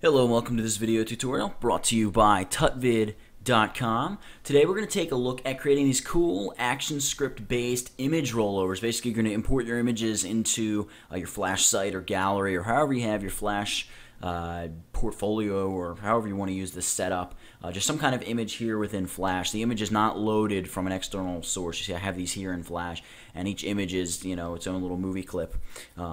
Hello and welcome to this video tutorial brought to you by Tutvid.com. Today we're going to take a look at creating these cool Actionscript based image rollovers. Basically you're going to import your images into your Flash site or gallery or however you have your Flash portfolio or however you want to use this setup. Just some kind of image here within Flash. The image is not loaded from an external source. You see I have these here in Flash and each image is, its own little movie clip.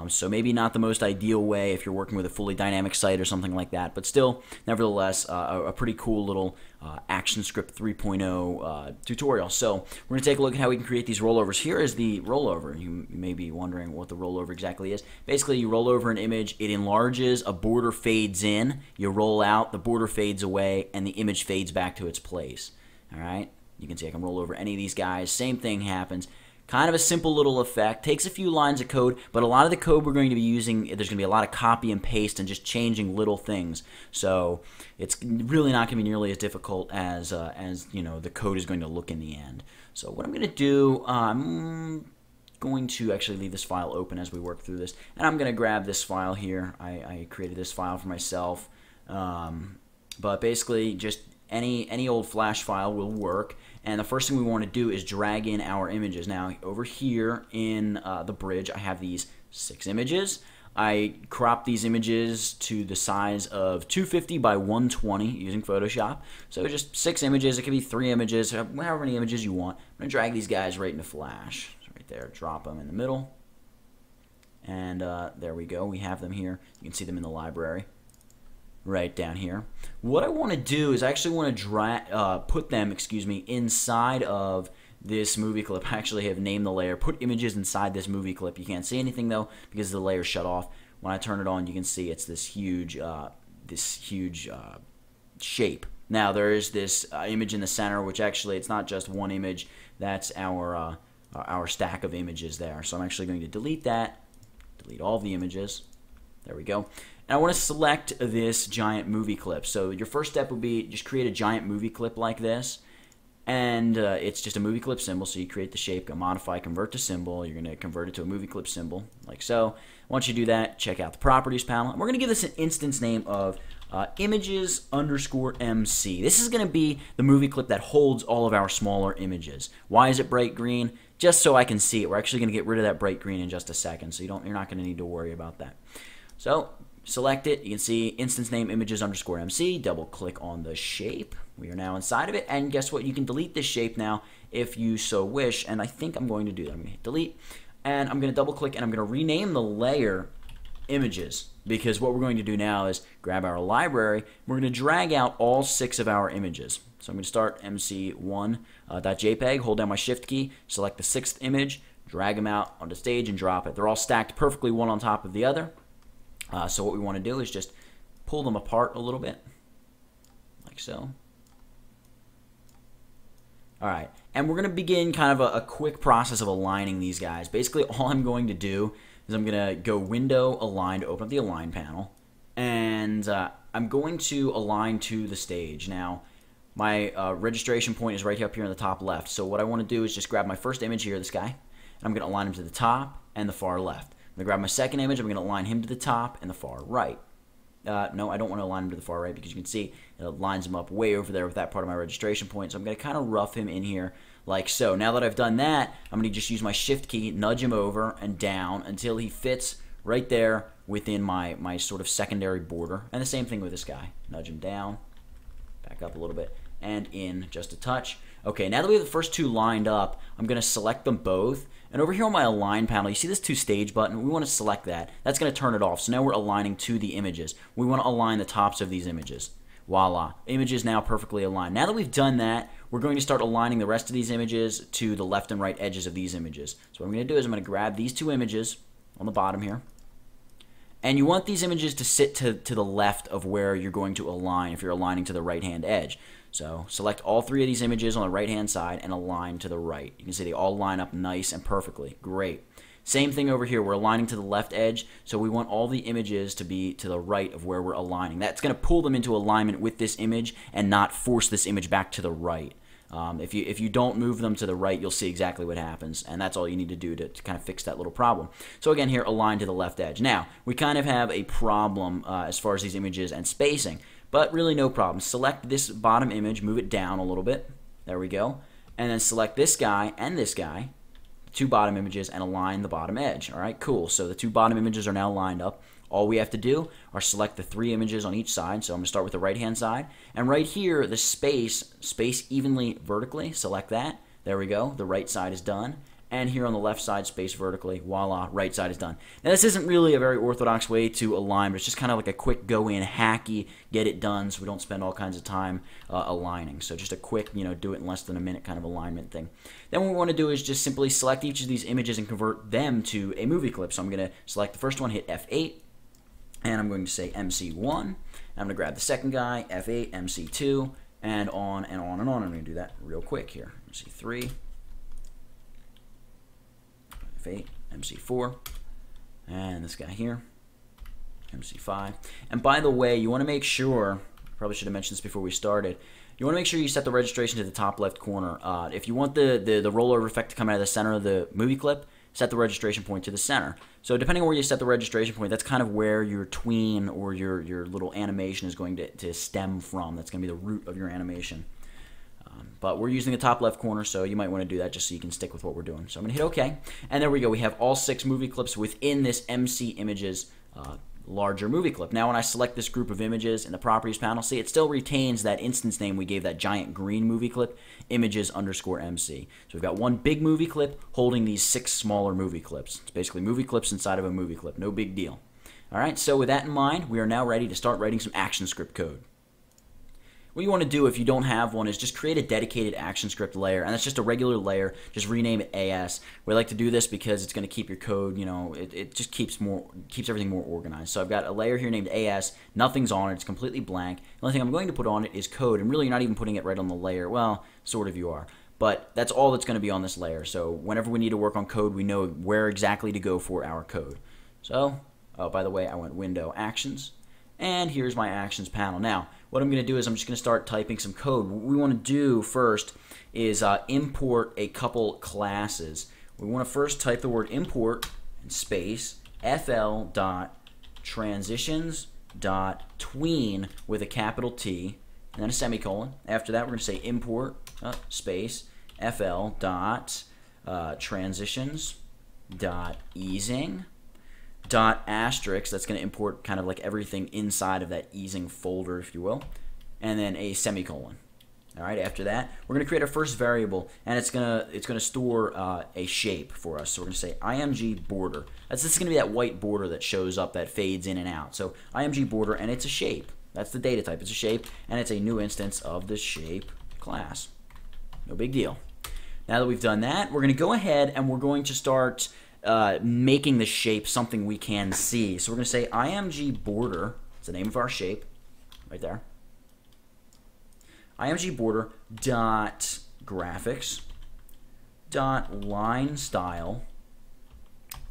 So maybe not the most ideal way if you're working with a fully dynamic site or something like that, but still, nevertheless, a pretty cool little Actionscript 3.0 tutorial. So we're going to take a look at how we can create these rollovers. Here is the rollover. You may be wondering what the rollover exactly is. Basically, you roll over an image, it enlarges, a border fades in, you roll out, the border fades away, and the image fades back to its place. Alright? You can see I can roll over any of these guys. Same thing happens. Kind of a simple little effect. Takes a few lines of code, but a lot of the code we're going to be using, there's going to be a lot of copy and paste and just changing little things. So it's really not going to be nearly as difficult as the code is going to look in the end. So what I'm going to do, I'm going to actually leave this file open as we work through this, and I'm going to grab this file here. I created this file for myself, but basically just any old Flash file will work. And the first thing we want to do is drag in our images. Now, over here in the bridge, I have these 6 images. I cropped these images to the size of 250 by 120 using Photoshop. So just 6 images. It could be 3 images, however many images you want. I'm going to drag these guys right into Flash. So right there, drop them in the middle. And there we go. We have them here. You can see them in the library. Right down here. What I want to do is I actually want to put them, inside of this movie clip. I actually have named the layer, put images inside this movie clip. You can't see anything though because the layer's shut off. When I turn it on, you can see it's this huge shape. Now there is this image in the center, which actually it's not just one image. That's our stack of images there. So I'm actually going to delete that. Delete all the images. There we go. And I want to select this giant movie clip. So your first step would be just create a giant movie clip like this. And it's just a movie clip symbol. So you create the shape, go modify, convert to symbol. You're going to convert it to a movie clip symbol like so. Once you do that, check out the properties panel. And we're going to give this an instance name of images_MC. This is going to be the movie clip that holds all of our smaller images. Why is it bright green? Just so I can see it. We're actually going to get rid of that bright green in just a second. So you're not going to need to worry about that. So select it. You can see instance name images_MC. Double click on the shape. We are now inside of it. And guess what? You can delete this shape now if you so wish. And I think I'm going to do that. I'm going to hit delete. And I'm going to double click and I'm going to rename the layer images. Because what we're going to do now is grab our library. We're going to drag out all 6 of our images. So I'm going to start MC1.jpg. Hold down my shift key. Select the 6th image. Drag them out onto stage and drop it. They're all stacked perfectly one on top of the other. So what we want to do is just pull them apart a little bit, like so. Alright, and we're going to begin kind of a quick process of aligning these guys. Basically, all I'm going to do is I'm going to go Window, Align to open up the Align panel, and I'm going to align to the stage. Now, my registration point is right up here in the top left, so what I want to do is just grab my first image here, this guy, and I'm going to align him to the top and the far left. I'm going to grab my second image, I'm going to align him to the top and the far right. No, I don't want to align him to the far right because you can see it lines him up way over there with that part of my registration point. So I'm going to kind of rough him in here like so. Now that I've done that, I'm going to just use my shift key, nudge him over and down until he fits right there within my sort of secondary border. And the same thing with this guy. Nudge him down, back up a little bit, and in just a touch. Okay, now that we have the first 2 lined up, I'm going to select them both. And over here on my Align panel, you see this 2 stage button? We want to select that. That's going to turn it off. So now we're aligning to the images. We want to align the tops of these images. Voila. Images now perfectly aligned. Now that we've done that, we're going to start aligning the rest of these images to the left and right edges of these images. So what I'm going to do is I'm going to grab these 2 images on the bottom here. And you want these images to sit to the left of where you're going to align if you're aligning to the right-hand edge. So select all 3 of these images on the right-hand side and align to the right. You can see they all line up nice and perfectly. Great. Same thing over here. We're aligning to the left edge, so we want all the images to be to the right of where we're aligning. That's going to pull them into alignment with this image and not force this image back to the right. If you don't move them to the right, you'll see exactly what happens, and that's all you need to do to kind of fix that little problem. So again, here, align to the left edge. Now, we kind of have a problem as far as these images and spacing, but really no problem. Select this bottom image, move it down a little bit. There we go. And then select this guy and this guy, two bottom images, and align the bottom edge. All right, cool. So the two bottom images are now lined up. All we have to do are select the three images on each side. So I'm going to start with the right-hand side. And right here, the space evenly vertically, select that. There we go. The right side is done. And here on the left side, space vertically, voila, right side is done. Now this isn't really a very orthodox way to align, but it's just kind of like a quick go-in, hacky, get it done so we don't spend all kinds of time aligning. So just a quick, do it in less than a minute kind of alignment thing. Then what we want to do is just simply select each of these images and convert them to a movie clip. So I'm going to select the first one, hit F8, and I'm going to say MC1. I'm going to grab the second guy, F8, MC2, and on and on and on. I'm going to do that real quick here. MC3. F8, MC4, and this guy here, MC5. And by the way, you want to make sure, probably should have mentioned this before we started, you want to make sure you set the registration to the top left corner. If you want the rollover effect to come out of the center of the movie clip, set the registration point to the center. So depending on where you set the registration point, that's kind of where your tween or your little animation is going to stem from. That's going to be the root of your animation. But we're using the top left corner, so you might want to do that just so you can stick with what we're doing. So I'm going to hit OK, and there we go. We have all 6 movie clips within this MC Images larger movie clip. Now when I select this group of images in the Properties panel, see, it still retains that instance name we gave that giant green movie clip, images_MC. So we've got one big movie clip holding these 6 smaller movie clips. It's basically movie clips inside of a movie clip. No big deal. All right, so with that in mind, we are now ready to start writing some ActionScript code. What you want to do if you don't have one is just create a dedicated ActionScript layer, and that's just a regular layer. Just rename it AS. We like to do this because it's going to keep your code, it just keeps everything more organized. So I've got a layer here named AS. Nothing's on it. It's completely blank. The only thing I'm going to put on it is code, and really you're not even putting it right on the layer. Well, sort of you are. But that's all that's going to be on this layer. So whenever we need to work on code, we know where exactly to go for our code. So, oh, by the way, I went Window Actions, and here's my Actions panel. Now, what I'm going to do is I'm just going to start typing some code. What we want to do first is import a couple classes. We want to first type the word import and space fl.transitions.tween with a capital T and then a semicolon. After that, we're going to say import space fl.transitions.easing .asterisk, that's going to import kind of like everything inside of that easing folder, if you will, and then a semicolon. All right, after that, we're going to create our first variable, and it's going to store a shape for us. So we're going to say img border. This is going to be that white border that shows up, that fades in and out. So img border, and it's a shape. That's the data type. It's a shape, and it's a new instance of the shape class. No big deal. Now that we've done that, we're going to go ahead and we're going to start making the shape something we can see. So we're going to say img border, it's the name of our shape, right there. img border dot graphics dot line style,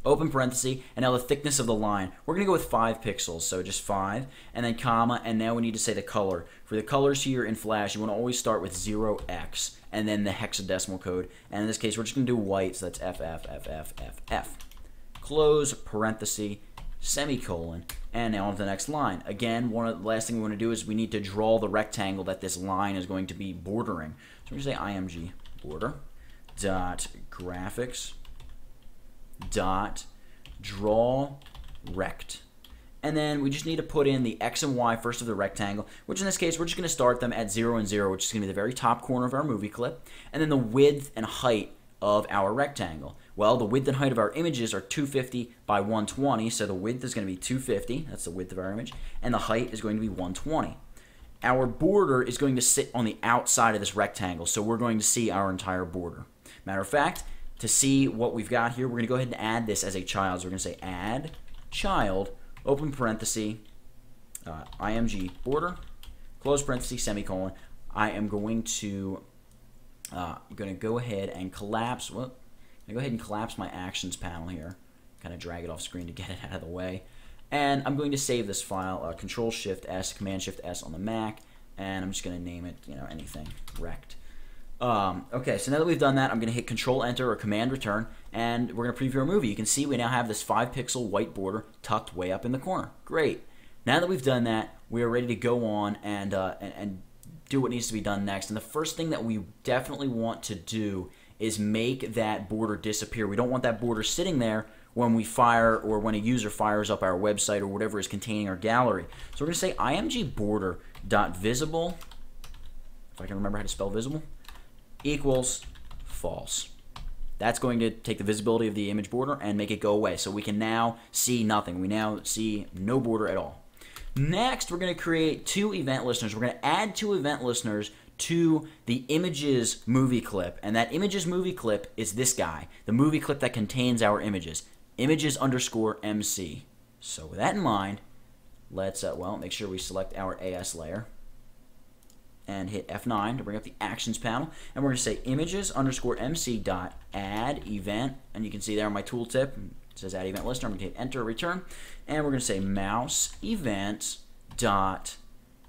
open parenthesis, and now the thickness of the line. We're going to go with 5 pixels, so just 5, and then comma, and now we need to say the color. For the colors here in Flash, you want to always start with 0x, and then the hexadecimal code. And in this case, we're just going to do white, so that's FF. Close parenthesis, semicolon, and now on to the next line. Again, the last thing we want to do is we need to draw the rectangle that this line is going to be bordering. So we're going to say img border dot graphics dot draw rect. And then we just need to put in the X and Y first of the rectangle, which in this case, we're just going to start them at 0 and 0, which is going to be the very top corner of our movie clip, and then the width and height of our rectangle. Well, the width and height of our images are 250 by 120, so the width is going to be 250, that's the width of our image, and the height is going to be 120. Our border is going to sit on the outside of this rectangle, so we're going to see our entire border. Matter of fact, to see what we've got here, we're going to go ahead and add this as a child. So we're going to say add child, open parenthesis, img border, close parenthesis, semicolon. I am going to go ahead and collapse. Well, I'm going to go ahead and collapse my actions panel here. Kind of drag it off screen to get it out of the way. And I'm going to save this file, Control-Shift-S, Command-Shift-S on the Mac, and I'm just going to name it, anything, rect. Okay, so now that we've done that, I'm going to hit Control-Enter or Command-Return, and we're going to preview our movie. You can see we now have this 5-pixel white border tucked way up in the corner. Great. Now that we've done that, we are ready to go on and do what needs to be done next. And the first thing that we definitely want to do is make that border disappear. We don't want that border sitting there when we fire or when a user fires up our website or whatever is containing our gallery. So we're going to say imgborder.visible, if I can remember how to spell visible, equals false. That's going to take the visibility of the image border and make it go away. So we can now see nothing. We now see no border at all. Next, we're going to create 2 event listeners. We're going to add 2 event listeners to the images movie clip. And that images movie clip is this guy, the movie clip that contains our images, images_MC. So with that in mind, let's make sure we select our AS layer and hit F9 to bring up the actions panel. And we're going to say images_MC.add event. And you can see there on my tooltip, it says add event listener. I'm going to hit enter, return. And we're going to say mouse event dot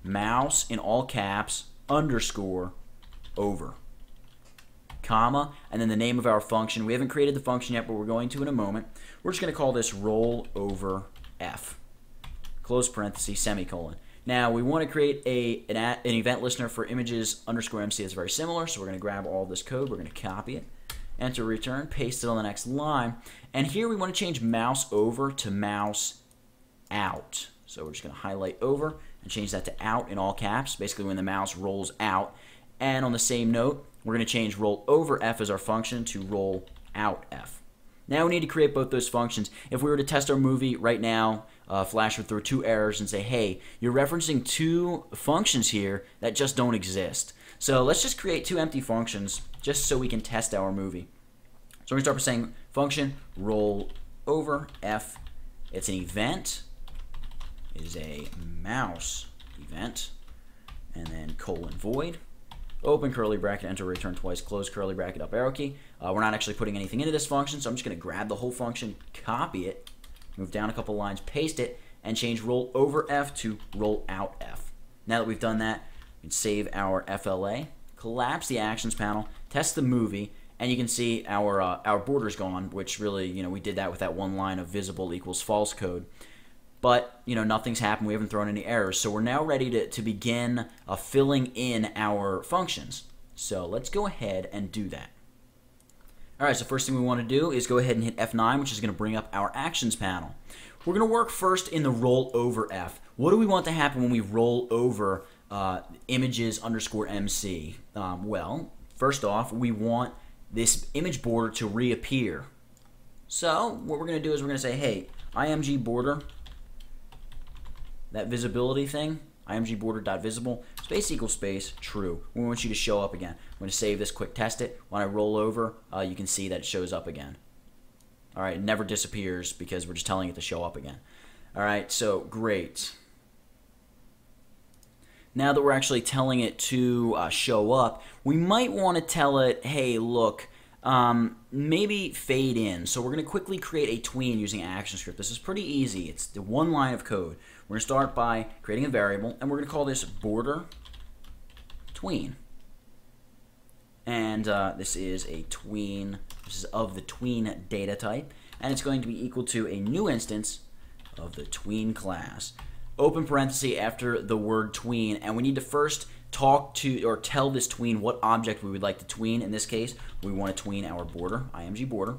mouse in all caps _over, comma, and then the name of our function. We haven't created the function yet, but we're going to in a moment. We're just going to call this rollover f, close parenthesis, semicolon. Now, we want to create an event listener for images_MC that's very similar, so we're going to grab all this code, we're going to copy it, enter, return, paste it on the next line, and here we want to change mouse over to mouse out. So we're just going to highlight over and change that to out in all caps, basically when the mouse rolls out. And on the same note, we're going to change roll over f as our function to roll out f. Now we need to create both those functions. If we were to test our movie right now, Flash would throw 2 errors and say, hey, you're referencing 2 functions here that just don't exist. So let's just create 2 empty functions just so we can test our movie. So we're going to start by saying function roll over f. It's an event. It is a mouse event. And then colon void. Open curly bracket, enter, return twice, close curly bracket, up arrow key. We're not actually putting anything into this function, so I'm just going to grab the whole function, copy it, move down a couple lines, paste it, and change roll over f to roll out f. Now that we've done that, we can save our FLA, collapse the actions panel, test the movie, and you can see our border's gone, which really, we did that with that one line of visible equals false code. But, nothing's happened. We haven't thrown any errors. So we're now ready to begin filling in our functions. So let's go ahead and do that. All right, so first thing we want to do is go ahead and hit F9, which is going to bring up our actions panel. We're going to work first in the roll over F. What do we want to happen when we roll over images_MC? Well, first off, we want this image border to reappear. So what we're going to do is we're going to say, hey, img border, that visibility thing, img border.visible, space equals space, true. We want you to show up again. I'm going to save this, quick test it. When I roll over, you can see that it shows up again. All right, it never disappears because we're just telling it to show up again. All right, so great. Now that we're actually telling it to show up, we might want to tell it, hey, look, maybe fade in. So we're going to quickly create a tween using Actionscript. This is pretty easy. It's the one line of code. We're going to start by creating a variable, and we're going to call this border tween. And this is a tween. This is of the tween data type, and it's going to be equal to a new instance of the tween class. Open parenthesis after the word tween, and we need to first talk to or tell this tween what object we would like to tween. In this case, we want to tween our border, img border.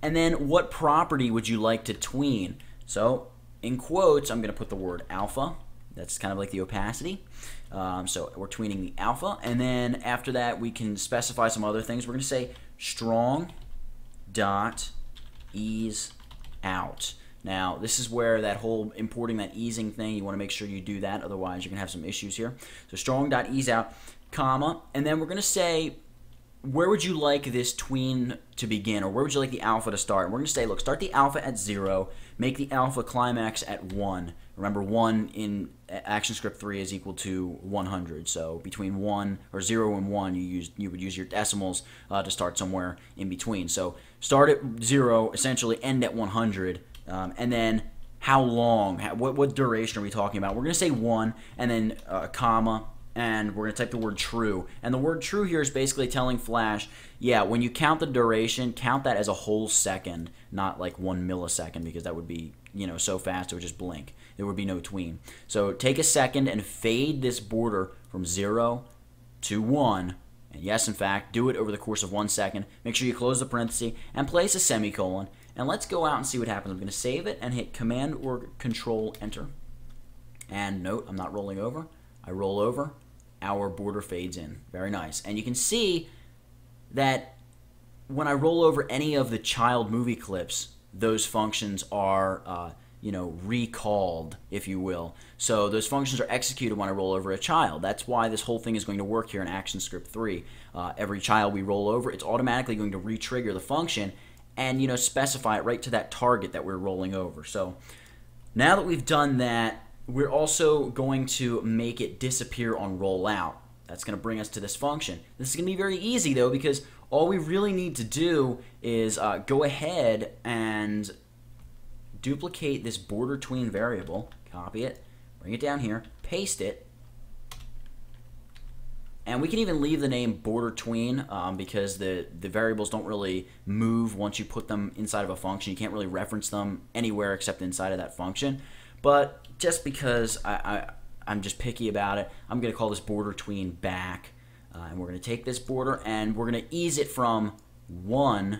And then what property would you like to tween? So in quotes, I'm going to put the word alpha. That's kind of like the opacity. So we're tweening the alpha. And then after that, we can specify some other things. We're going to say strong dot ease out. Now, this is where that whole importing that easing thing, you want to make sure you do that. Otherwise, you're going to have some issues here. So strong.ease out, comma, and then we're going to say, where would you like this tween to begin, or where would you like the alpha to start? And we're going to say, look, start the alpha at 0, make the alpha climax at 1. Remember, 1 in Actionscript 3 is equal to 100. So between 1 or 0 and 1, you would use your decimals to start somewhere in between. So start at 0, essentially end at 100. And then how long, what duration are we talking about? We're going to say 1, and then comma, and we're going to type the word true. And the word true here is basically telling Flash, yeah, when you count the duration, count that as a whole second, not like 1 millisecond, because that would be, you know, so fast it would just blink. There would be no tween. So take a second and fade this border from 0 to 1. And yes, in fact, do it over the course of 1 second. Make sure you close the parenthesis and place a semicolon. And let's go out and see what happens. I'm going to save it and hit Command or Control Enter. And note, I'm not rolling over. I roll over. Our border fades in. Very nice. And you can see that when I roll over any of the child movie clips, those functions are, you know, recalled, if you will. So those functions are executed when I roll over a child. That's why this whole thing is going to work here in Actionscript 3. Every child we roll over, it's automatically going to re-trigger the function and, you know, specify it right to that target that we're rolling over. So now that we've done that, we're also going to make it disappear on rollout. That's going to bring us to this function. This is going to be very easy, though, because all we really need to do is go ahead and duplicate this border tween variable, copy it, bring it down here, paste it, and we can even leave the name border tween because the variables don't really move once you put them inside of a function. You can't really reference them anywhere except inside of that function. But just because I'm just picky about it, I'm going to call this border tween back, and we're going to take this border and we're going to ease it from 1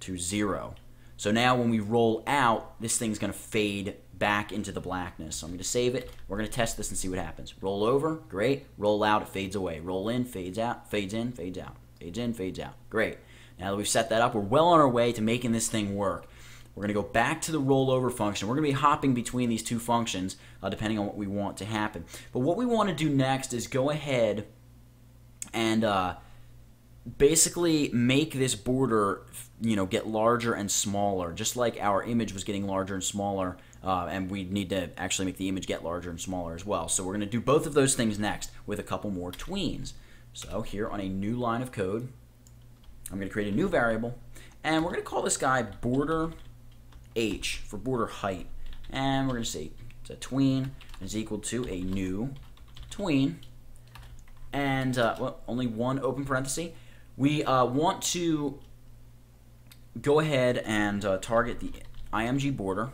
to 0. So now when we roll out, this thing's going to fade back into the blackness. So I'm going to save it. We're going to test this and see what happens. Roll over, great. Roll out, it fades away. Roll in, fades out, fades in, fades out. Fades in, fades out. Great. Now that we've set that up, we're well on our way to making this thing work. We're going to go back to the rollover function. We're going to be hopping between these two functions depending on what we want to happen. But what we want to do next is go ahead and basically make this border, you know, get larger and smaller, just like our image was getting larger and smaller, and we need to actually make the image get larger and smaller as well. So we're going to do both of those things next with a couple more tweens. So here on a new line of code, I'm going to create a new variable, and we're going to call this guy border h for border height, and we're going to say it's a tween is equal to a new tween, and well, only one open parenthesis. We want to go ahead and target the img border,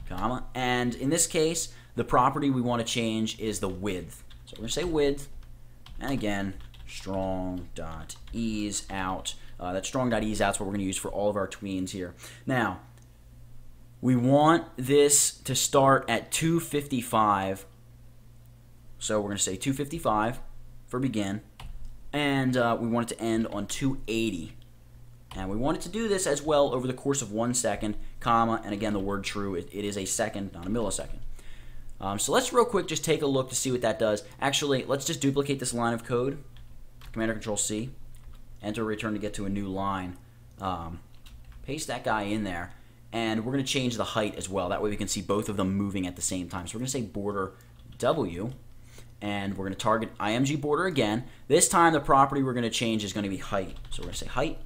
comma, and in this case, the property we want to change is the width. So we're going to say width, and again, strong.ease out. That strong.ease out is what we're going to use for all of our tweens here. Now, we want this to start at 255, so we're going to say 255 for begin, and we want it to end on 280. And we want it to do this as well over the course of 1 second, comma, and again the word true, it is a second, not a millisecond. So let's real quick just take a look to see what that does. Actually, let's just duplicate this line of code, Command or Control C, enter return to get to a new line, paste that guy in there, and we're going to change the height as well. That way we can see both of them moving at the same time. So we're going to say border W, and we're going to target img border again. This time the property we're going to change is going to be height. So we're going to say height,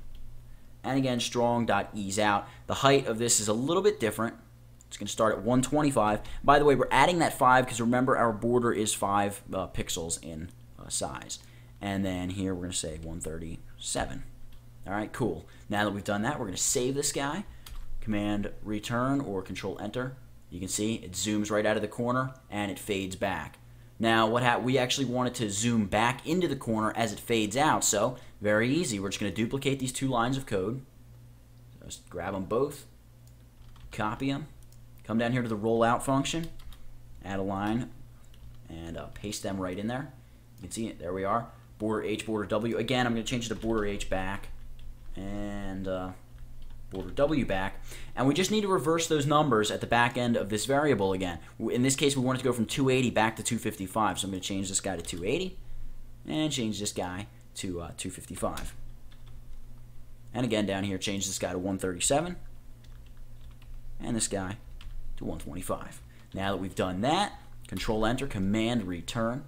and again strong.ease out. The height of this is a little bit different. It's going to start at 125. By the way, we're adding that 5 because remember our border is 5 pixels in size. And then here we're going to say 137. All right, cool. Now that we've done that, we're going to save this guy. Command return or Control Enter. You can see it zooms right out of the corner and it fades back. Now we actually want it to zoom back into the corner as it fades out, so very easy. We're just going to duplicate these two lines of code. Just grab them both, copy them, come down here to the rollout function, add a line, and paste them right in there. You can see it. There we are. Border H, border W. Again, I'm going to change it to border H back, and border W back, and we just need to reverse those numbers at the back end of this variable again. In this case, we want it to go from 280 back to 255, so I'm going to change this guy to 280 and change this guy to 255. And again, down here, change this guy to 137 and this guy to 125. Now that we've done that, Control Enter, Command Return,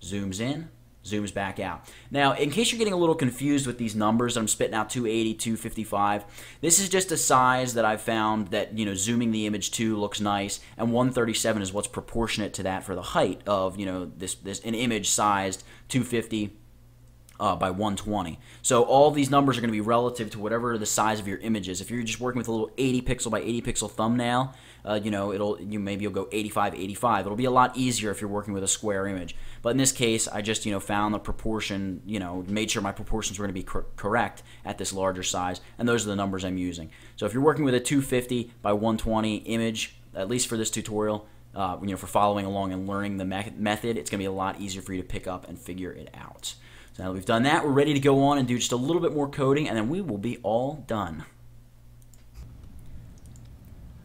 zooms in, zooms back out. Now, in case you're getting a little confused with these numbers, I'm spitting out 280, 255. This is just a size that I've found that, you know, zooming the image to looks nice, and 137 is what's proportionate to that for the height of, you know, this an image sized 250 by 120. So all these numbers are going to be relative to whatever the size of your image is. If you're just working with a little 80 pixel by 80 pixel thumbnail, you know, maybe you'll go 85, 85. It'll be a lot easier if you're working with a square image. But in this case, I just, you know, found the proportion, you know, made sure my proportions were going to be correct at this larger size, and those are the numbers I'm using. So if you're working with a 250 by 120 image, at least for this tutorial, you know, for following along and learning the method, it's going to be a lot easier for you to pick up and figure it out. So now that we've done that, we're ready to go on and do just a little bit more coding, and then we will be all done.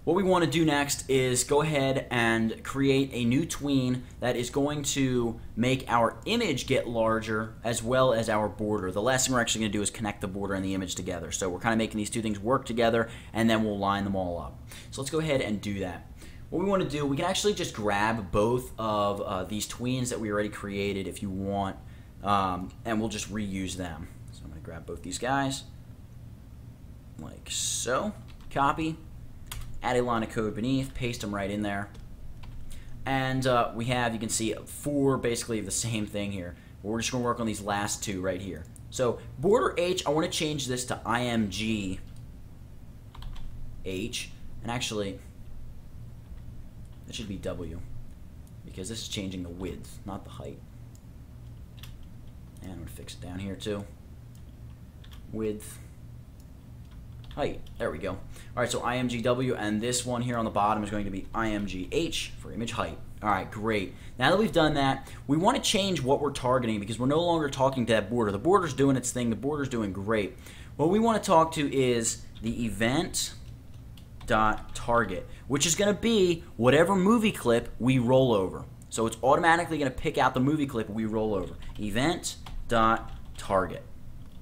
What we want to do next is go ahead and create a new tween that is going to make our image get larger as well as our border. The last thing we're actually going to do is connect the border and the image together. So we're kind of making these two things work together, and then we'll line them all up. So let's go ahead and do that. What we want to do, we can actually just grab both of these tweens that we already created if you want, and we'll just reuse them. So I'm going to grab both these guys, like so, copy, add a line of code beneath, paste them right in there, and we have, you can see, 4 basically of the same thing here. We're just going to work on these last 2 right here. So border H, I want to change this to IMG H, and actually that should be W, because this is changing the width, not the height. And I'm going to fix it down here too. Width, height. There we go. All right, so IMGW, and this one here on the bottom is going to be IMGH for image height. All right, great. Now that we've done that, we want to change what we're targeting because we're no longer talking to that border. The border's doing its thing. The border's doing great. What we want to talk to is the event.target, which is going to be whatever movie clip we roll over. So it's automatically going to pick out the movie clip we roll over. Event.target.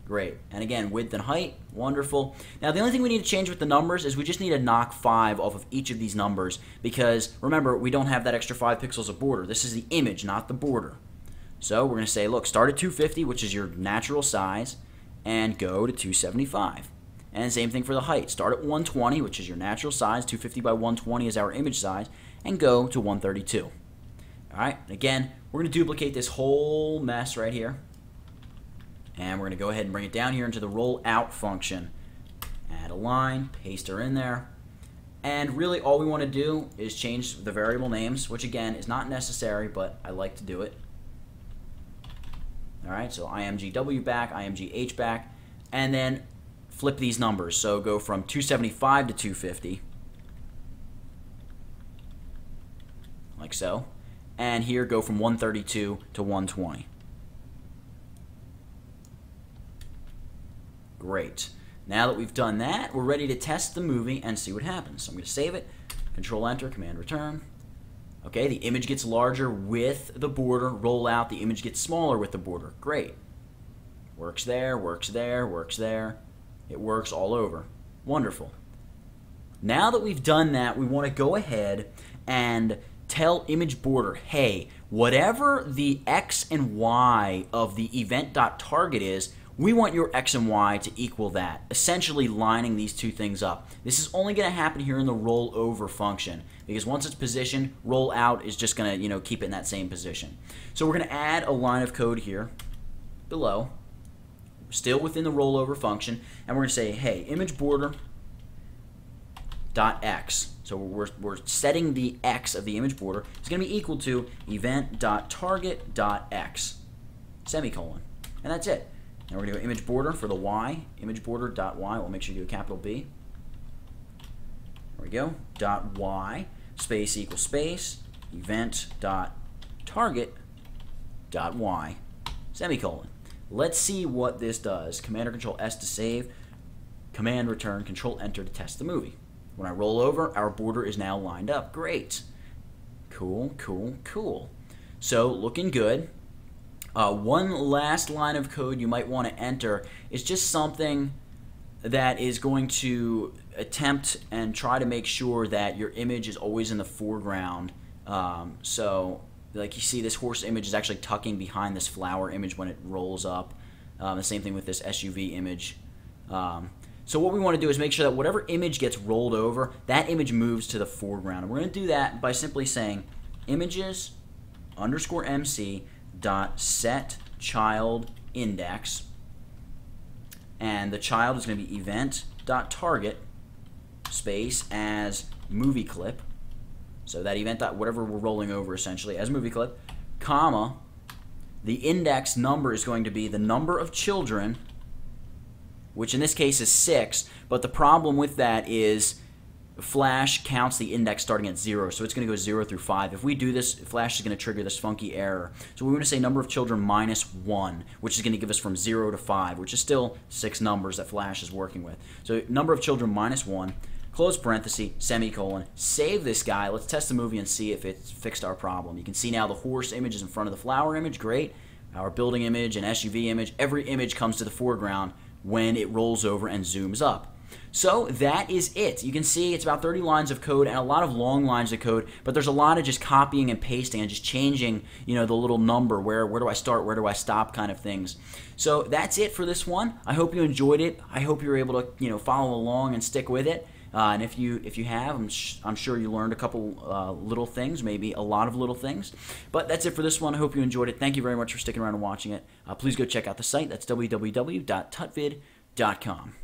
Great. And again, width and height. Wonderful. Now the only thing we need to change with the numbers is we just need to knock 5 off of each of these numbers because remember, we don't have that extra 5 pixels of border. This is the image, not the border. So we're going to say, look, start at 250, which is your natural size, and go to 275. And same thing for the height. Start at 120, which is your natural size. 250 by 120 is our image size, and go to 132. All right. Again, we're going to duplicate this whole mess right here. And we're going to go ahead and bring it down here into the roll out function. Add a line, paste her in there. And really all we want to do is change the variable names, which again is not necessary, but I like to do it. All right, so IMGW back, IMGH back, and then flip these numbers. So go from 275 to 250, like so. And here go from 132 to 120. Great. Now that we've done that, we're ready to test the movie and see what happens. So I'm going to save it, Control-Enter, Command-Return. Okay, the image gets larger with the border. Roll out, the image gets smaller with the border. Great. Works there, works there, works there. It works all over. Wonderful. Now that we've done that, we want to go ahead and tell image border, hey, whatever the X and Y of the event.target is, we want your X and Y to equal that, essentially lining these two things up. This is only going to happen here in the rollover function because once it's positioned, roll out is just going to, keep it in that same position. So we're going to add a line of code here below, still within the rollover function, and we're going to say, hey, image border dot X. So we're setting the X of the image border is going to be equal to event.target.x, semicolon, and that's it. Now we're going to go image border for the Y, image border.y. We'll make sure you do a capital B. There we go. .y space equals space event.target.y semicolon. Let's see what this does. Command or Control S to save. Command return. Control Enter to test the movie. When I roll over, our border is now lined up. Great. Cool, cool, cool. So looking good. One last line of code you might want to enter is just something that is going to attempt and try to make sure that your image is always in the foreground. So like you see this horse image is actually tucking behind this flower image when it rolls up. The same thing with this SUV image. So what we want to do is make sure that whatever image gets rolled over, that image moves to the foreground. And we're going to do that by simply saying images underscore MC dot set child index, and the child is going to be event dot target space as movie clip. So that event dot whatever we're rolling over essentially as movie clip, comma, the index number is going to be the number of children, which in this case is 6, but the problem with that is Flash counts the index starting at 0, so it's going to go 0 through 5. If we do this, Flash is going to trigger this funky error. So we want to say number of children minus 1, which is going to give us from 0 to 5, which is still 6 numbers that Flash is working with. So number of children minus 1, close parenthesis, semicolon, save this guy. Let's test the movie and see if it's fixed our problem. You can see now the horse image is in front of the flower image. Great. Our building image and SUV image, every image comes to the foreground when it rolls over and zooms up. So that is it. You can see it's about 30 lines of code and a lot of long lines of code, but there's a lot of just copying and pasting and just changing, you know, the little number, where do I start, where do I stop kind of things. So that's it for this one. I hope you enjoyed it. I hope you were able to, you know, follow along and stick with it. And if you have, I'm sure you learned a couple little things, maybe a lot of little things. But that's it for this one. I hope you enjoyed it. Thank you very much for sticking around and watching it. Please go check out the site. That's www.tutvid.com.